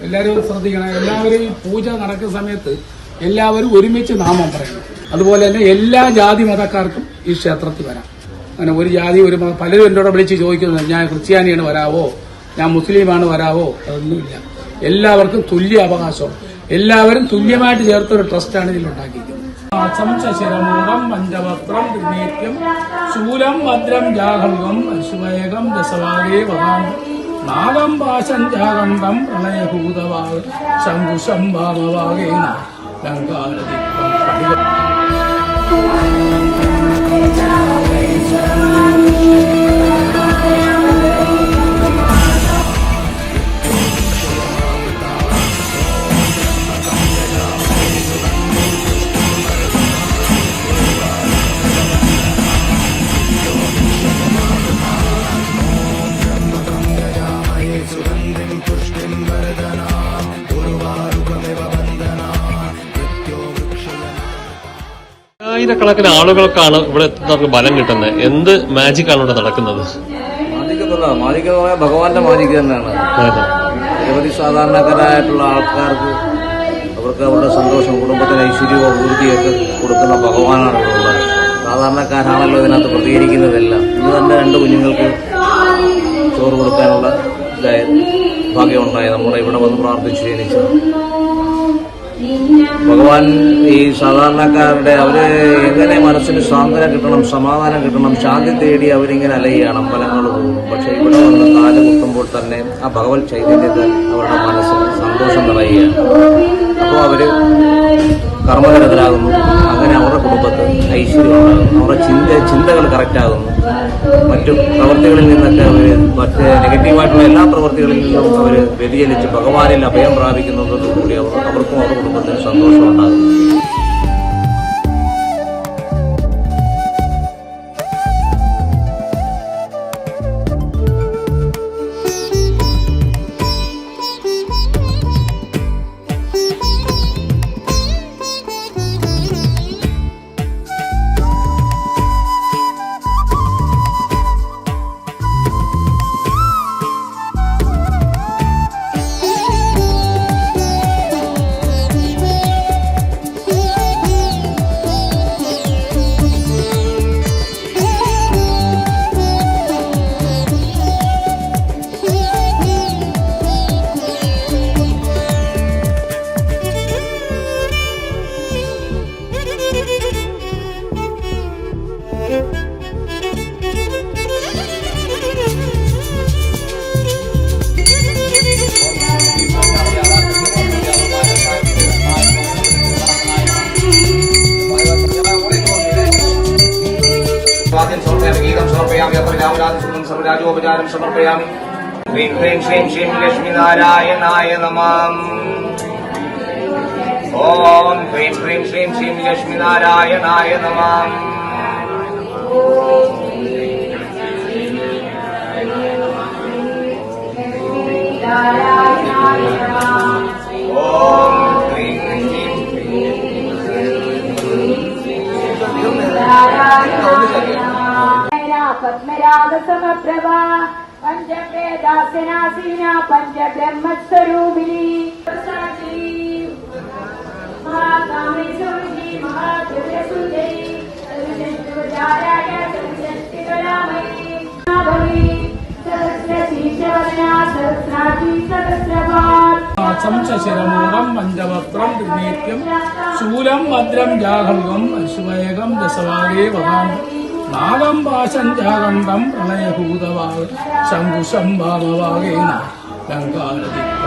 എല്ലാവരും ശ്രദ്ധിക്കണം. എല്ലാവരും ഈ പൂജ നടക്കുന്ന സമയത്ത് എല്ലാവരും ഒരുമിച്ച് നാമം പറയണം. അതുപോലെ തന്നെ എല്ലാ ജാതി മതക്കാർക്കും ഈ ക്ഷേത്രത്തിൽ വരാം. അങ്ങനെ ഒരു ജാതി ഒരു പലരും എന്നോട് വിളിച്ച് ചോദിക്കുന്നത് ഞാൻ ക്രിസ്ത്യാനിയാണ് വരാവോ, ഞാൻ മുസ്ലിമാണ് വരാവോ, അതൊന്നുമില്ല. എല്ലാവർക്കും തുല്യ അവകാശവും എല്ലാവരും തുല്യമായിട്ട് ചേർത്തൊരു ട്രസ്റ്റാണ് ഇതിലുണ്ടാക്കിയിരിക്കുന്നത്. ശിരമൂഢം പഞ്ചവസ്ത്രം ത്രിനേത്യം ശൂലം ഭദ്രം ജാഹൽവം അശ്വവേഗം ദശവാഗേ വഹാം നാഗം പാശം ജാഗണ്ഡം പ്രളയഭൂതവാഗ് ശംഖുശം ഭാമവാഗേന ലങ്കാരദിക്കം ആയിരക്കണക്കിന് ആളുകൾക്കാണ് ഇവിടെ എത്തുന്നവർക്ക് ബലം കിട്ടുന്നത്. എന്ത് മാജിക് ആണ് ഇവിടെ നടക്കുന്നത്? മാജിക് എന്ന് പറയാൻ ഭഗവാന്റെ മാജിക് തന്നെയാണ്. നിരവധി സാധാരണക്കാരായിട്ടുള്ള ആൾക്കാർക്ക് അവർക്ക് അവരുടെ സന്തോഷം, കുടുംബത്തിന് ഐശ്വര്യമോ ഊർജ്ജയൊക്കെ കൊടുക്കുന്ന ഭഗവാനാണ് ഇവിടെ ഉള്ളത്. സാധാരണക്കാരാണല്ലോ ഇതിനകത്ത് പ്രതികരിക്കുന്നതെല്ലാം. ഇന്ന് തന്നെ 2 കുഞ്ഞുങ്ങൾക്ക് ചോറ് കൊടുക്കാനുള്ള ഭാഗ്യമുണ്ടായി. നമ്മുടെ ഇവിടെ വന്ന് പ്രാർത്ഥിച്ചു ജനിച്ചു. ഭഗവാൻ ഈ സാധാരണക്കാരുടെ അവര് എങ്ങനെ മനസ്സിന് സാന്ത്വനം കിട്ടണം, സമാധാനം കിട്ടണം, ശാന്തി തേടി അവരിങ്ങനെ അലയുകയാണ്, അമ്പലങ്ങൾ പോകും. പക്ഷെ ഇവിടെ വന്ന് കാല് കുത്തുമ്പോൾ തന്നെ ആ ഭഗവത് ചൈതന്യത്തിൽ അവരുടെ മനസ്സിന് സന്തോഷം നിറയുകയാണ്. അപ്പോൾ അവര് കർമ്മകരതരാകുന്നു. അങ്ങനെ അവരുടെ കുടുംബത്തിൽ ഐശ്വര്യം ഉണ്ടാകുന്നു. അവരുടെ ചിന്തകൾ കറക്റ്റാകുന്നു. മറ്റു പ്രവൃത്തികളിൽ നിന്നൊക്കെ അവർ മറ്റ് നെഗറ്റീവായിട്ടുള്ള എല്ലാ പ്രവൃത്തികളിൽ നിന്നും അവർ വ്യതിചലിച്ച് ഭഗവാനിൽ അഭയം പ്രാപിക്കുന്നതോടുകൂടി അവർക്കും അവരുടെ കുടുംബത്തിന് സന്തോഷം ഉണ്ടാകുന്നു. गीतं समर्पयामि अत्र रामराजसुन्दरं सर्वराजोपचारं समर्पयामि. ह्रीं ह्रीं श्रीं श्रीं लक्ष्मीनारायणाय नमः. ॐ ह्रीं ह्रीं श्रीं श्रीं लक्ष्मीनारायणाय नमः. पद्मराग समप्रभा पंचवेदासनासीना पंचब्रह्मस्वरूपिणी महाकामेश्वरी महादिव्यसुन्दरी सर्वशक्तिवचाराय सर्वशक्तिकलामयी सहस्रशीर्षवदना सहस्राक्षी सहस्रपाद ശിരമൂഢം പഞ്ചവസ്ത്രം ത്രിനേത്യം ശൂലം ഭദ്രം ജാഹൽവം അശ്വവേഗം ദശവാഗേ വഹാം നാഗം പാശം ജാഗണ്ഡം പ്രളയഭൂതവാഗ് ശംഖുശം ഭാമവാഗേന ലങ്കാരദിക്കം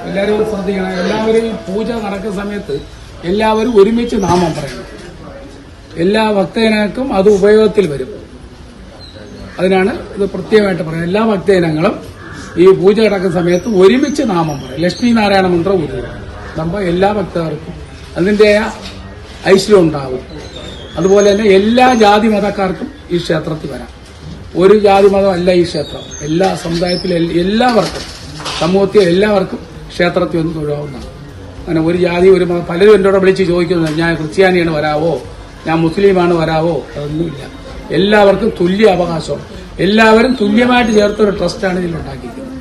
എല്ലാവരും ശ്രദ്ധിക്കണം. എല്ലാവരും ഈ പൂജ നടക്കുന്ന സമയത്ത് എല്ലാവരും ഒരുമിച്ച് നാമം പറയണം. എല്ലാ ഭക്തജനങ്ങൾക്കും അത് ഉപയോഗത്തിൽ വരും. അതിനാണ് ഇത് പ്രത്യേകമായിട്ട് പറയുന്നത്. എല്ലാ ഭക്തജനങ്ങളും ഈ പൂജ നടക്കുന്ന സമയത്ത് ഒരുമിച്ച് നാമം പറയും. ലക്ഷ്മി നാരായണ മന്ത്രം ഉരുകുമ്പോൾ എല്ലാ ഭക്തർക്കും അതിന്റെ ഐശ്വര്യം ഉണ്ടാവും. അതുപോലെ തന്നെ എല്ലാ ജാതി മതക്കാർക്കും ഈ ക്ഷേത്രത്തിൽ വരാം. ഒരു ജാതി മതമല്ല ഈ ക്ഷേത്രം. എല്ലാ സമുദായത്തിലെ എല്ലാവർക്കും, സമൂഹത്തിലെ എല്ലാവർക്കും ക്ഷേത്രത്തിൽ വന്ന് തൊഴാവുന്നതാണ്. അങ്ങനെ ഒരു ജാതി ഒരു മതം പലരും എന്നോട് വിളിച്ച് ചോദിക്കുന്നത് ഞാൻ ക്രിസ്ത്യാനിയാണ് വരാവോ, ഞാൻ മുസ്ലിമാണ് വരാവോ, അതൊന്നുമില്ല. എല്ലാവർക്കും തുല്യ അവകാശമാണ്. എല്ലാവരും തുല്യമായിട്ട് ചേർത്തൊരു ട്രസ്റ്റാണ് ഇതിലുണ്ടാക്കിയിരിക്കുന്നത്.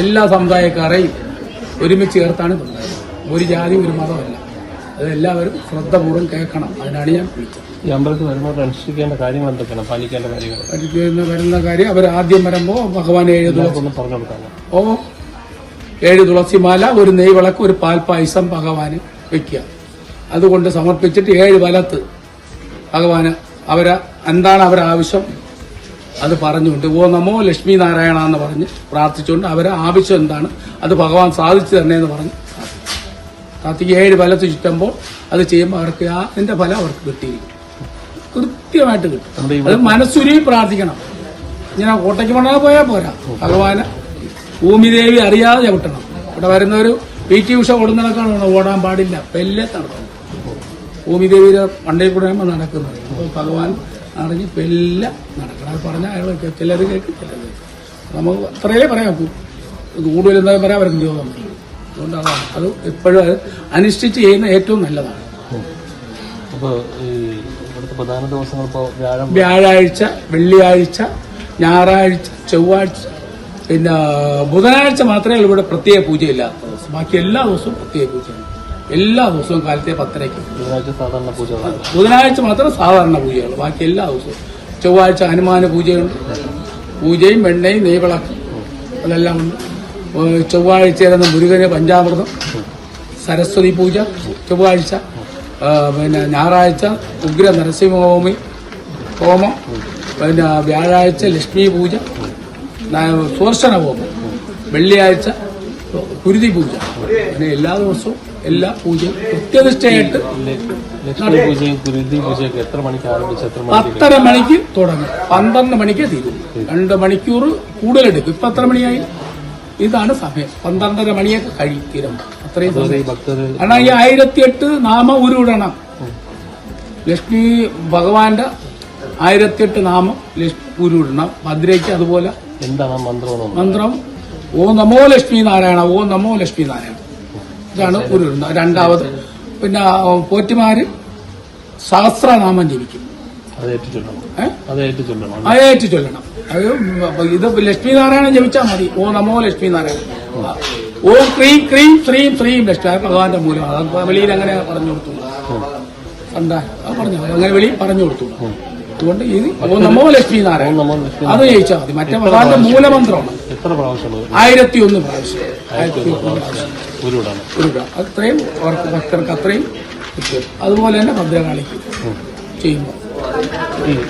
എല്ലാ സമുദായക്കാരെയും ഒരുമിച്ച് ചേർത്താണ് ഇതുണ്ടായത്. ഒരു ജാതി ഒരു മതമല്ല. അതെല്ലാവരും ശ്രദ്ധപൂർവ്വം കേൾക്കണം. അതിനാണ് ഞാൻ വിളിച്ചത്. ഈ അമ്പലത്തിൽ വരുമ്പോൾ അനുഷ്ഠിക്കേണ്ട കാര്യങ്ങൾ എന്തൊക്കെയാണ്, പാലിക്കേണ്ട കാര്യങ്ങൾ? വരുന്ന കാര്യം അവർ ആദ്യം വരുമ്പോൾ ഭഗവാൻ 7 ഒന്ന് പറഞ്ഞു കൊടുക്കാമോ? 7 തുളസിമാല, ഒരു നെയ്വിളക്ക്, ഒരു പാൽപ്പായസം ഭഗവാന് വെക്കുക. അതുകൊണ്ട് സമർപ്പിച്ചിട്ട് 7 വലത്ത് ഭഗവാന് എന്താണ് അവരെ ആവശ്യം അത് പറഞ്ഞുകൊണ്ട് ഓ നമോ ലക്ഷ്മി നാരായണ എന്ന് പറഞ്ഞ് പ്രാർത്ഥിച്ചുകൊണ്ട് അവരെ ആവശ്യം എന്താണ് അത് ഭഗവാൻ സാധിച്ചു തന്നെ എന്ന് പറഞ്ഞ് പ്രാർത്ഥിക്കുക. 7 വലത്ത് ചുറ്റുമ്പോൾ അത് ചെയ്യുമ്പോൾ അവർക്ക് അതിന്റെ ഫലം അവർക്ക് കിട്ടിയിരിക്കും. കൃത്യമായിട്ട് കിട്ടും. അത് മനസ്സുരുകി പ്രാർത്ഥിക്കണം. ഇങ്ങനെ കോട്ടയ്ക്ക് മണ്ണാൽ പോയാൽ പോരാ. ഭഗവാന് ഭൂമിദേവി അറിയാതെ ചവിട്ടണം. ഇവിടെ വരുന്നൊരു PT ഉഷ ഓടുന്നതൊക്കെയാണ് ഓടാൻ പാടില്ല. പെല്ലെ നടക്കണം. ഭൂമിദേവിയുടെ മണ്ടയിൽ കൂടെ നടക്കുന്നത്. അപ്പോൾ ഭഗവാൻ അറിഞ്ഞ് പെല്ല നടക്കണം. അത് പറഞ്ഞാൽ അയാൾ ചിലർ കേൾക്കും, ചിലർ കേൾക്കും. നമുക്ക് അത്രയേ പറയാം. കൂടുതൽ എന്തായാലും പറയാൻ അവർക്ക് യോഗം. അതുകൊണ്ട് അതാണ് അത് എപ്പോഴും അത് അനുഷ്ഠിച്ച് ചെയ്യുന്ന ഏറ്റവും നല്ലതാണ്. അപ്പോൾ ഇവിടുത്തെ പ്രധാന ദിവസങ്ങൾ ഇപ്പോൾ വ്യാഴാഴ്ച, വെള്ളിയാഴ്ച, ഞായറാഴ്ച, ചൊവ്വാഴ്ച, പിന്നെ ബുധനാഴ്ച മാത്രമേ ഇവിടെ പ്രത്യേക പൂജയില്ലാത്ത ദിവസം. ബാക്കി എല്ലാ ദിവസവും പ്രത്യേക പൂജയാണ്. എല്ലാ ദിവസവും കാലത്തെ 10:30. സാധാരണ പൂജ. ബുധനാഴ്ച മാത്രം സാധാരണ പൂജകൾ. ബാക്കി എല്ലാ ദിവസവും. ചൊവ്വാഴ്ച ഹനുമാന പൂജയുണ്ട്. പൂജയും വെണ്ണയും നെയ്വിളക്കും അതെല്ലാം ഉണ്ട്. ചൊവ്വാഴ്ച മുരുകന് പഞ്ചാമൃതം, സരസ്വതി പൂജ ചൊവ്വാഴ്ച. പിന്നെ ഞായറാഴ്ച ഉഗ്ര നരസിംഹഹോമി ഹോമം. പിന്നെ വ്യാഴാഴ്ച ലക്ഷ്മി പൂജ, സുദർശന ഹോമം. വെള്ളിയാഴ്ച കുരുതി പൂജ. അങ്ങനെ എല്ലാ ദിവസവും എല്ലാ പൂജയും കൃത്യനിഷ്ഠയായിട്ട് 10:30 മണിക്ക് തുടങ്ങും. 12 മണിക്ക് തീരും. 2 മണിക്കൂർ കൂടുതലെടുക്കും. ഇപ്പൊ എത്ര മണിയായി? ഇതാണ് സമയം. 12:30 മണിയൊക്കെ കഴിക്കും. അത്രയും കാരണം ഈ 1008 നാമ ഉരുവിടണം. ലക്ഷ്മി ഭഗവാന്റെ 1008 നാമം ഉരുവിടണം. ഭദ്രയ്ക്ക് അതുപോലെ എന്താണ് മന്ത്രം? ഓ നമോ ലക്ഷ്മി നാരായണ, ഓ നമോ ലക്ഷ്മി നാരായണ. ഇതാണ് ഉരുവിടുന്നത്. രണ്ടാമത് പിന്നെ പോറ്റിമാര് സഹസ്രനാമം ജപിക്കും. അതേറ്റ് ചൊല്ലണം. അത് ഇത് ലക്ഷ്മി നാരായണൻ ജപിച്ചാൽ മതി. ഓ നമോ ലക്ഷ്മി നാരായണ, ഓം ക്രീം ക്രീം ശ്രീം ശ്രീം ലക്ഷ്മി. ഭഗവാന്റെ മൂലം. അത് വെളിയിൽ അങ്ങനെ പറഞ്ഞു കൊടുത്തു. പറഞ്ഞു അങ്ങനെ വെളിയിൽ പറഞ്ഞു കൊടുത്തു. അതുകൊണ്ട് ഇത് ഓ നമോ ലക്ഷ്മി നാരായണ അത് ജയിച്ചാൽ മതി. മറ്റേ ഭഗവാന്റെ മൂലമന്ത്രമാണ്. 1001 പ്രാവശ്യം. 1001 പ്രാവശ്യം ഉരുവിടാം. അത്രയും അവർക്ക് ഭക്തർക്ക് അത്രയും കിട്ടും. അതുപോലെ തന്നെ ഭദ്രകാളിക്ക് ചെയ്യുമ്പോൾ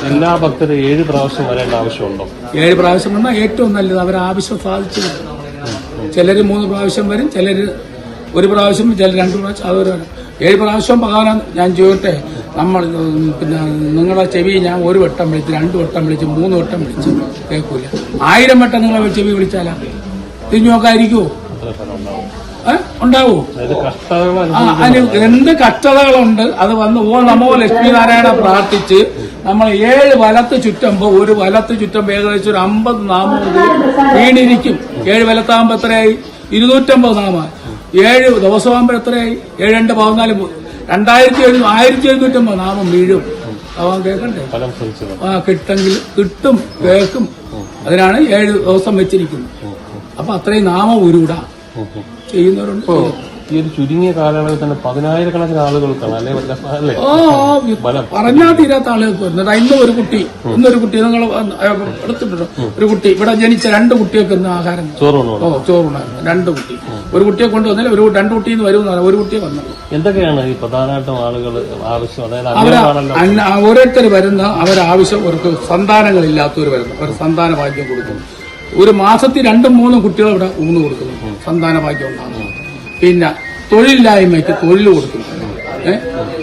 എല്ലാ ഭക്തരും 7 പ്രാവശ്യം വരേണ്ട ആവശ്യമുണ്ടോ? 7 പ്രാവശ്യം വന്നാൽ ഏറ്റവും നല്ലത്. അവർ ആവശ്യം സാധിച്ചു. ചിലര് 3 പ്രാവശ്യം വരും, ചിലര് 1 പ്രാവശ്യം, ചിലർ 2 പ്രാവശ്യം. അതൊരു 7 പ്രാവശ്യം ഭഗവാൻ ഞാൻ ചോദിട്ടെ. നമ്മൾ പിന്നെ നിങ്ങളുടെ ചെവി ഞാൻ 1 വട്ടം വിളിച്ച്, 2 വട്ടം വിളിച്ച്, 3 വട്ടം വിളിച്ച് കേൾക്കൂല. 1000 വട്ടം നിങ്ങളെ ചെവി വിളിച്ചാലാ തിരിഞ്ഞു നോക്കാതിരിക്കുവോ? ഉണ്ടാവോ? അതിന് എന്ത് കഷ്ടതകളുണ്ട് അത് വന്ന് ഓ നമോ ലക്ഷ്മി നാരായണ പ്രാർത്ഥിച്ച് നമ്മൾ 7 വലത്ത് ചുറ്റുമ്പോൾ, ഒരു വലത്ത് ചുറ്റുമ്പോൾ ഏകദേശം ഒരു 50 നാമം വീണിരിക്കും. 7 വലത്താകുമ്പോൾ എത്രയായി? 250 നാമം. 7 ദിവസമാകുമ്പോൾ എത്രയായി? 7 2 14 1750 നാമം വീഴും. അവൻ കേൾക്കണ്ടേ? കിട്ടെങ്കിൽ കിട്ടും, കേൾക്കും. അതിനാണ് 7 ദിവസം വെച്ചിരിക്കുന്നത്. അപ്പൊ അത്രയും നാമം ഉരുവിടാം ചെയ്യുന്നവരുണ്ട്. ഈ ഒരു ചുരുങ്ങിയ കാലയളവിൽ തന്നെ 10,000-കണക്കിന് ആളുകൾക്കാണ് അല്ലേ? പറഞ്ഞാൽ തീരാത്ത ആളുകൾക്ക് വരുന്നത്. ഇന്നൊരു കുട്ടി നിങ്ങൾ എടുത്തിട്ടുണ്ടോ? ഒരു കുട്ടി ഇവിടെ ജനിച്ച 2 കുട്ടികൾക്ക് ഇന്ന് ആഹാരം ചോറുണ്ടായിരുന്നു. 2 കുട്ടി. ഒരു കുട്ടിയെ കൊണ്ടുവന്നില്ല, 2 കുട്ടിയിൽ നിന്ന് വരും. ഒരു കുട്ടിയെ വന്നത്. എന്തൊക്കെയാണ് ഈ പ്രധാനമായിട്ടും ആളുകൾ ആവശ്യം? അതായത് ഓരോരുത്തർ വരുന്ന അവരാവശ്യം. അവർക്ക് സന്താനങ്ങളില്ലാത്തവർ വരുന്നു, അവർ സന്താന ഭാഗ്യം കൊടുക്കുന്നു. ഒരു മാസത്തിൽ 2-3 കുട്ടികൾ ഇവിടെ ഊണ് കൊടുക്കുന്നു. സന്താന ഭാഗ്യം ഉണ്ടാകുന്നു. പിന്നെ തൊഴിലില്ലായ്മയ്ക്ക് തൊഴിൽ കൊടുക്കുന്നു.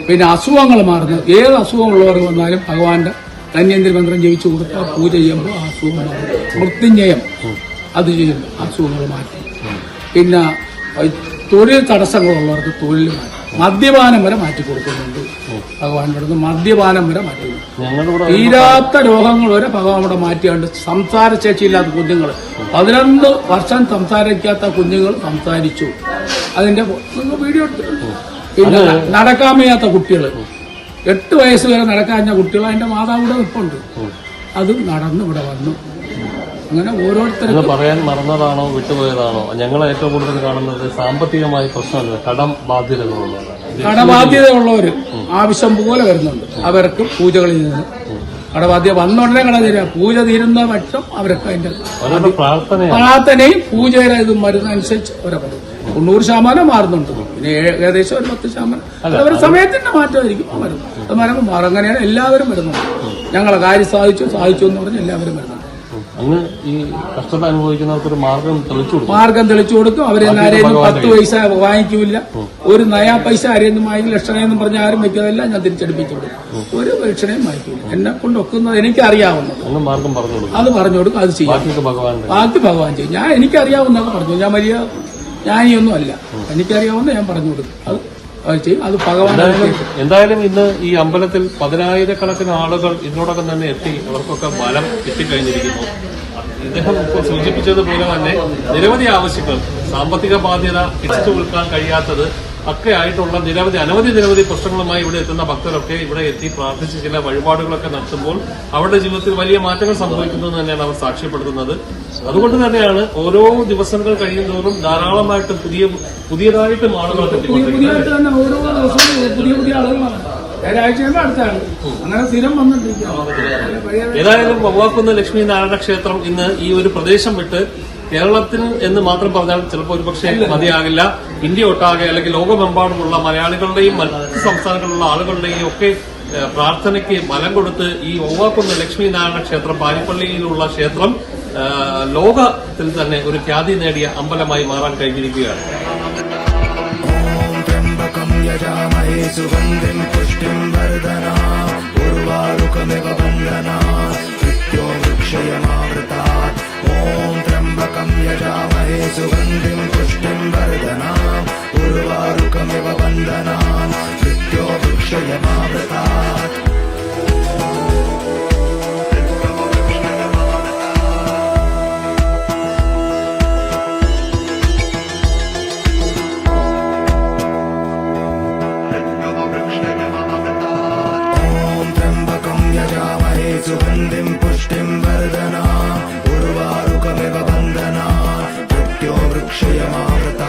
പിന്നെ അസുഖങ്ങൾ മാറുന്നു. ഏത് അസുഖമുള്ളവർ വന്നാലും ഭഗവാന്റെ ധന്യന്തിരി മന്ത്രം ജപിച്ചു കൊടുത്താൽ പൂജ ചെയ്യുമ്പോൾ ആ അസുഖം മാറും. മൃത്യുഞ്ജയം അത് ചെയ്യുമ്പോൾ അസുഖങ്ങൾ മാറ്റി. പിന്നെ തൊഴിൽ തടസ്സങ്ങളുള്ളവർക്ക് തൊഴിൽ മാറ്റി. മദ്യപാനം വരെ മാറ്റി കൊടുക്കുന്നുണ്ട് ഭഗവാൻ. ഇവിടുന്ന് മദ്യപാനം വരെ മാറ്റി. തീരാത്ത രോഗങ്ങൾ വരെ ഭഗവാൻ ഇവിടെ മാറ്റിയുണ്ട്. സംസാരശേഷിയില്ലാത്ത കുഞ്ഞുങ്ങൾ 11 വർഷം സംസാരിക്കാത്ത കുഞ്ഞുങ്ങൾ സംസാരിച്ചു. അതിന്റെ വീഡിയോ എടുത്തിട്ടുണ്ട്. പിന്നെ നടക്കാൻ വയ്യാത്ത കുട്ടികൾ 8 വയസ്സ് വരെ നടക്കാഞ്ഞ കുട്ടികൾ അതിന്റെ മാതാവിടെ നിൽപ്പുണ്ട്. അതും നടന്ന് ഇവിടെ വന്നു. അങ്ങനെ ഓരോരുത്തരും പറയാൻ മറന്നതാണോ വിട്ടുപോയതാണോ? ഞങ്ങൾ ഏറ്റവും കൂടുതൽ കാണുന്നത് സാമ്പത്തികമായ പ്രശ്നമല്ല, കടം ബാധ്യതകളുള്ളതാണ്. കടബാധ്യതയുള്ളവർ ആവശ്യം പോലെ വരുന്നുണ്ട്. അവർക്ക് പൂജകളിൽ നിന്ന് കടബാധ്യത വന്നുടനെ കട തരിക. പൂജ തീരുന്ന പക്ഷം അവർക്ക് അതിന്റെ പ്രാർത്ഥനയും പൂജയുടെ ഇത് മരുന്നനുസരിച്ച് അവരെ പറയും. 90% മാറുന്നുണ്ട്. പിന്നെ ഏകദേശം ഒരു 10% അവരുടെ സമയത്തിന്റെ മാറ്റമായിരിക്കും മരുന്ന്. അത് മരം മാറും. അങ്ങനെയാണ് എല്ലാവരും വരുന്നത്. ഞങ്ങളെ കാര്യം സാധിച്ചു എന്ന് പറഞ്ഞ് എല്ലാവരും വരുന്നുണ്ട്. അങ്ങ് ഈ കഷ്ടത അനുഭവിക്കുന്നവർക്ക് ഒരു മാർഗം തെളിച്ചു കൊടുക്കും. അവരെ ആരെയും 10 പൈസ വാങ്ങിക്കൂല. ഒരു നയാ പൈസ ആരെയൊന്നും വാങ്ങിക്കും. ലക്ഷണമെന്നും പറഞ്ഞ് ആരും വെക്കാതല്ല. ഞാൻ തിരിച്ചടിപ്പിച്ചു കൊടുക്കും. ഒരു ലക്ഷണയും വാങ്ങിക്കൂല. എന്നെ കൊണ്ട് ഒക്കുന്നത് എനിക്കറിയാവുന്നത് അത് പറഞ്ഞു കൊടുക്കും. അത് ചെയ്യും. ബാക്കി ഭഗവാൻ ചെയ്യും. എനിക്കറിയാവുന്നതൊക്കെ പറഞ്ഞു. ഞാൻ വലിയ ജ്ഞാനിയൊന്നും അല്ല. എനിക്കറിയാവുന്ന ഞാൻ പറഞ്ഞു കൊടുക്കും. അത് ചെയ്യും. അത് ഭഗവാൻ. എന്തായാലും ഇന്ന് ഈ അമ്പലത്തിൽ 10,000-കണക്കിന് ആളുകൾ ഇതിനോടകം തന്നെ എത്തി. അവർക്കൊക്കെ ബലം എത്തിക്കഴിഞ്ഞിരിക്കുന്നു. ഇദ്ദേഹം ഇപ്പോൾ സൂചിപ്പിച്ചതുപോലെ തന്നെ നിരവധി ആവശ്യങ്ങൾ, സാമ്പത്തിക ബാധ്യത, തിരിച്ചു കൊടുക്കാൻ കഴിയാത്തത് ഒക്കെ ആയിട്ടുള്ള നിരവധി പ്രശ്നങ്ങളുമായി ഇവിടെ എത്തുന്ന ഭക്തരൊക്കെ ഇവിടെ എത്തി പ്രാർത്ഥിച്ച് ചില വഴിപാടുകളൊക്കെ നടത്തുമ്പോൾ അവരുടെ ജീവിതത്തിൽ വലിയ മാറ്റങ്ങൾ സംഭവിക്കുന്നു എന്ന് തന്നെയാണ് അവർ സാക്ഷ്യപ്പെടുത്തുന്നത്. അതുകൊണ്ട് തന്നെയാണ് ഓരോ ദിവസങ്ങൾ കഴിയുന്നതോറും ധാരാളമായിട്ട് പുതിയതായിട്ട് ആളുകൾ തന്നെ ഓരോ ദിവസവും പുതിയ ആളുകളാണ്. അങ്ങനെ സ്ഥിരം വന്നിട്ടിരിക്കുക. ഏതായാലും വവ്വാക്കുന്ന് ലക്ഷ്മി നാരായണ ക്ഷേത്രം ഇന്ന് ഈ ഒരു പ്രദേശം വിട്ട് കേരളത്തിന് എന്ന് മാത്രം പറഞ്ഞാൽ ചിലപ്പോൾ ഒരുപക്ഷെ മതിയാകില്ല. ഇന്ത്യ ഒട്ടാകെ അല്ലെങ്കിൽ ലോകമെമ്പാടുമുള്ള മലയാളികളുടെയും മറ്റ് സംസ്ഥാനങ്ങളിലുള്ള ആളുകളുടെയും ഒക്കെ പ്രാർത്ഥനയ്ക്ക് ബലം കൊടുത്ത് ഈ വവ്വാക്കുന്ന് ലക്ഷ്മി നാരായണ ക്ഷേത്രം, പാരിപ്പള്ളിയിലുള്ള ക്ഷേത്രം ലോകത്തിൽ തന്നെ ഒരു ഖ്യാതി നേടിയ അമ്പലമായി മാറാൻ കഴിഞ്ഞിരിക്കുകയാണ്. यजामहे सुगन्धिं पुष्टिं वर्धना उर्वारुकमिव बन्धना मृत्यो वृक्षयमावृतात् ॐ त्र्यम्बकं यजामहे सुगन्धिं पुष्टिं वर्धना उर्वारुकमिव बन्धना मृत्यो वृक्षयमावृतात् सुगन्धिं पुष्टिं वर्धना उर्वारुकमिव बन्धना मृत्यो वृक्षयमावृता